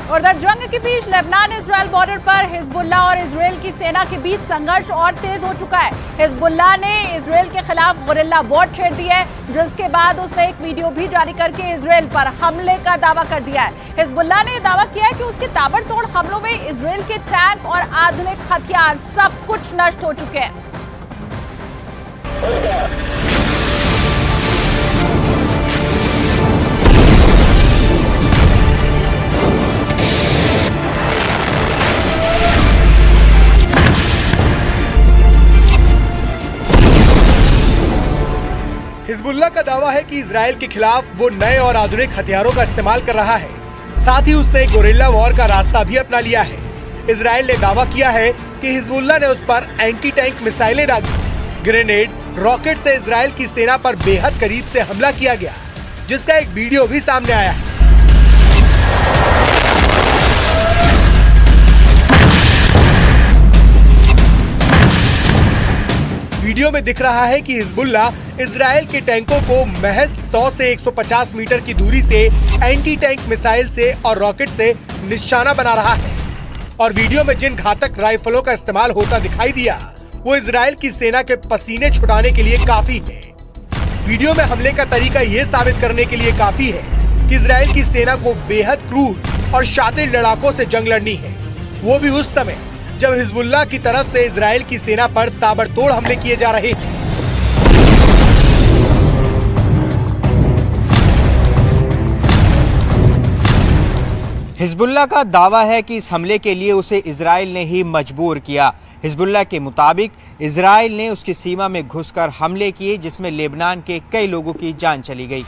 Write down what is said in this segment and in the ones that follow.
उधर जंग के बीच लेबनान इजराइल बॉर्डर पर हिजबुल्लाह और इजराइल की सेना के बीच संघर्ष और तेज हो चुका है। हिजबुल्लाह ने इजराइल के खिलाफ गुरिल्ला वॉर छेड़ दी है, जिसके बाद उसने एक वीडियो भी जारी करके इजराइल पर हमले का दावा कर दिया है। हिजबुल्लाह ने दावा किया है कि उसके ताबड़तोड़ हमलों में इजराइल के टैंक और आधुनिक हथियार सब कुछ नष्ट हो चुके हैं। हिजबुल्लाह का दावा है कि इजराइल के खिलाफ वो नए और आधुनिक हथियारों का इस्तेमाल कर रहा है। साथ ही उसने एक गुरिल्ला वॉर का रास्ता भी अपना लिया है। इजराइल ने दावा किया है कि हिजबुल्लाह ने उस पर एंटी टैंक मिसाइलें दागी। ग्रेनेड, रॉकेट से इजराइल की सेना पर बेहद करीब से हमला किया गया, जिसका एक वीडियो भी सामने आया है। वीडियो में दिख रहा है कि हिजबुल्लाह इजराइल के टैंकों को महज 100 से 150 मीटर की दूरी से एंटी टैंक मिसाइल से और रॉकेट से निशाना बना रहा है। और वीडियो में जिन घातक राइफलों का इस्तेमाल होता दिखाई दिया, वो इजराइल की सेना के पसीने छुड़ाने के लिए काफी है। वीडियो में हमले का तरीका ये साबित करने के लिए काफी है कि इजराइल की सेना को बेहद क्रूर और शातिर लड़ाकों से जंग लड़नी है, वो भी उस समय जब हिजबुल्लाह की तरफ से इजराइल की सेना पर ताबड़तोड़ हमले किए जा रहे थे। हिजबुल्लाह का दावा है कि इस हमले के लिए उसे इजराइल ने ही मजबूर किया। हिजबुल्लाह के मुताबिक इजराइल ने उसकी सीमा में घुसकर हमले किए, जिसमें लेबनान के कई लोगों की जान चली गई।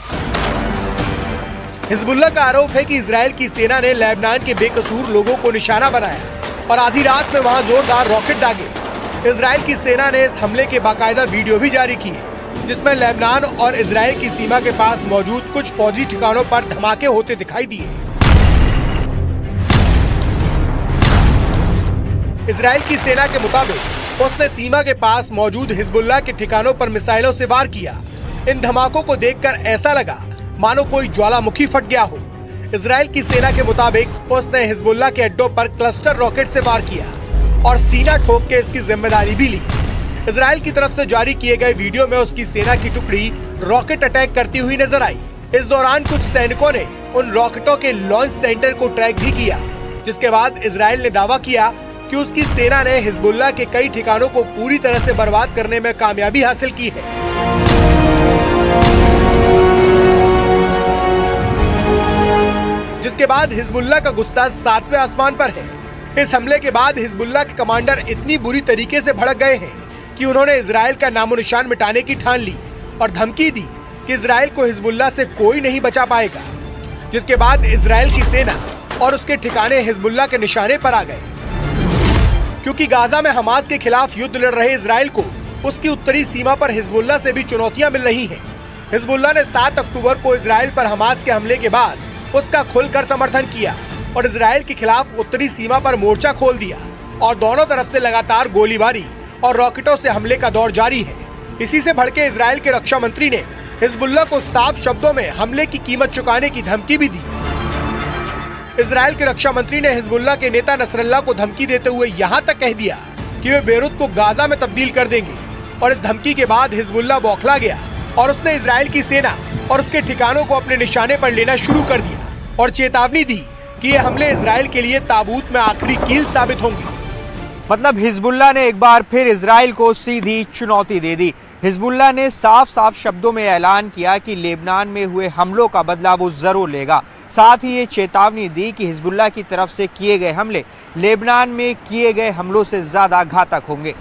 हिजबुल्लाह का आरोप है कि इजराइल की सेना ने लेबनान के बेकसूर लोगों को निशाना बनाया और आधी रात में वहां जोरदार रॉकेट दागे। इजराइल की सेना ने इस हमले के बाकायदा वीडियो भी जारी किए, जिसमें लेबनान और इजराइल की सीमा के पास मौजूद कुछ फौजी ठिकानों पर धमाके होते दिखाई दिए। इजराइल की सेना के मुताबिक उसने सीमा के पास मौजूद हिजबुल्लाह के ठिकानों पर मिसाइलों से वार किया। इन धमाकों को देखकर ऐसा लगा मानो कोई ज्वालामुखी फट गया हो। इजराइल की सेना के मुताबिक उसने हिजबुल्लाह के अड्डों पर क्लस्टर रॉकेट से वार किया और सीना ठोक के इसकी जिम्मेदारी भी ली। इजराइल की तरफ से जारी किए गए वीडियो में उसकी सेना की टुकड़ी रॉकेट अटैक करती हुई नजर आई। इस दौरान कुछ सैनिकों ने उन रॉकेटों के लॉन्च सेंटर को ट्रैक भी किया, जिसके बाद इजराइल ने दावा किया कि उसकी सेना ने हिजबुल्लाह के कई ठिकानों को पूरी तरह से बर्बाद करने में कामयाबी हासिल की है। जिसके बाद हिजबुल्लाह का गुस्सा 7वें आसमान पर है। इस हमले के बाद हिजबुल्लाह के कमांडर इतनी बुरी तरीके से भड़क गए हैं कि उन्होंने इजराइल का नामो निशान मिटाने की ठान ली और धमकी दी कि इजराइल को हिजबुल्लाह से कोई नहीं बचा पाएगा। जिसके बाद इजराइल की सेना और उसके ठिकाने हिजबुल्लाह के निशाने पर आ गए। क्योंकि गाजा में हमास के खिलाफ युद्ध लड़ रहे इजराइल को उसकी उत्तरी सीमा पर हिजबुल्लाह से भी चुनौतियां मिल रही हैं। हिजबुल्लाह ने 7 अक्टूबर को इजराइल पर हमास के हमले के बाद उसका खुलकर समर्थन किया और इजराइल के खिलाफ उत्तरी सीमा पर मोर्चा खोल दिया और दोनों तरफ से लगातार गोलीबारी और रॉकेटों से हमले का दौर जारी है। इसी से भड़के इजराइल के रक्षा मंत्री ने हिजबुल्लाह को साफ शब्दों में हमले की कीमत चुकाने की धमकी भी दी। इजराइल के रक्षा मंत्री ने हिजबुल्लाह के नेता नसरल्लाह को धमकी देते हुए यहाँ तक कह दिया कि वे बेरूत को गाजा में तब्दील कर देंगे। और इस धमकी के बाद हिजबुल्लाह बौखला गया और उसने इजराइल की सेना और उसके ठिकानों को अपने निशाने पर लेना शुरू कर दिया और चेतावनी दी कि ये हमले इजराइल के लिए ताबूत में आखिरी कील साबित होंगे। मतलब हिजबुल्लाह ने एक बार फिर इजराइल को सीधी चुनौती दे दी। हिजबुल्लाह ने साफ साफ शब्दों में ऐलान किया कि लेबनान में हुए हमलों का बदला वो जरूर लेगा। साथ ही ये चेतावनी दी कि हिजबुल्लाह की तरफ से किए गए हमले लेबनान में किए गए हमलों से ज्यादा घातक होंगे।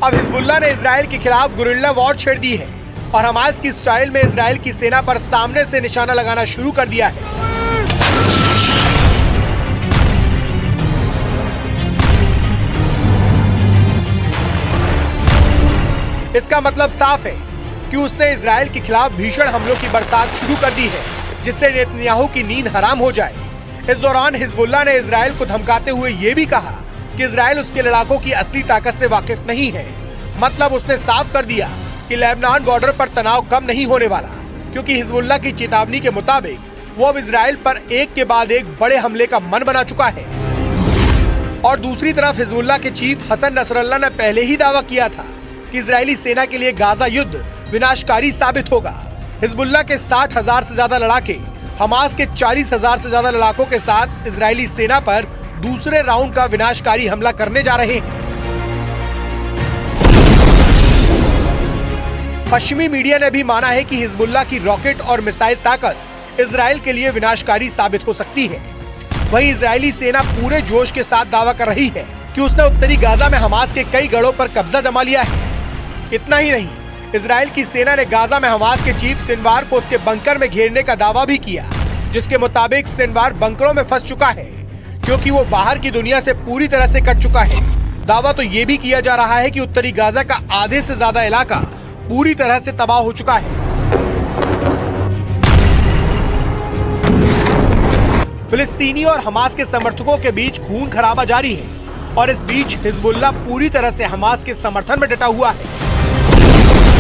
अब हिजबुल्लाह ने इजराइल के खिलाफ गुरिल्ला वॉर छेड़ दी है और हमास की स्टाइल में इजराइल की सेना पर सामने से निशाना लगाना शुरू कर दिया है। इसका मतलब साफ है कि उसने इजराइल के खिलाफ भीषण हमलों की बरसात शुरू कर दी है, जिससे नेतन्याहू की नींद हराम हो जाए। इस दौरान हिजबुल्लाह ने इजराइल को धमकाते हुए ये भी कहा कि इजराइल उसके लड़ाकों की असली ताकत से वाकिफ नहीं है। मतलब उसने साफ कर दिया कि लेबनान बॉर्डर पर तनाव कम नहीं होने वाला, क्योंकि हिजबुल्लाह की चेतावनी के मुताबिक वो अब इजराइल पर एक के बाद एक बड़े हमले का मन बना चुका है। और दूसरी तरफ हिजबुल्लाह के चीफ हसन नसरल्लाह ने पहले ही दावा किया था कि इजरायली सेना के लिए गाजा युद्ध विनाशकारी साबित होगा। हिजबुल्लाह के 60,000 से ज्यादा लड़ाके हमास के 40,000 से ज्यादा लड़ाकों के साथ इजरायली सेना पर दूसरे राउंड का विनाशकारी हमला करने जा रहे हैं। पश्चिमी मीडिया ने भी माना है कि हिजबुल्लाह की रॉकेट और मिसाइल ताकत इजराइल के लिए विनाशकारी साबित हो सकती है। वहीं इजरायली सेना पूरे जोश के साथ दावा कर रही है कि उसने उत्तरी गाजा में हमास के कई गढ़ों पर कब्जा जमा लिया है। इतना ही नहीं, इजराइल की सेना ने गाजा में हमास के चीफ सिनवार को उसके बंकर में घेरने का दावा भी किया, जिसके मुताबिक सिनवार बंकरों में फंस चुका है क्योंकि वो बाहर की दुनिया से पूरी तरह से कट चुका है। दावा तो ये भी किया जा रहा है कि उत्तरी गाजा का आधे से ज्यादा इलाका पूरी तरह से तबाह हो चुका है। फिलिस्तीनी और हमास के समर्थकों के बीच खून खराबा जारी है और इस बीच हिजबुल्लाह पूरी तरह से हमास के समर्थन में डटा हुआ है।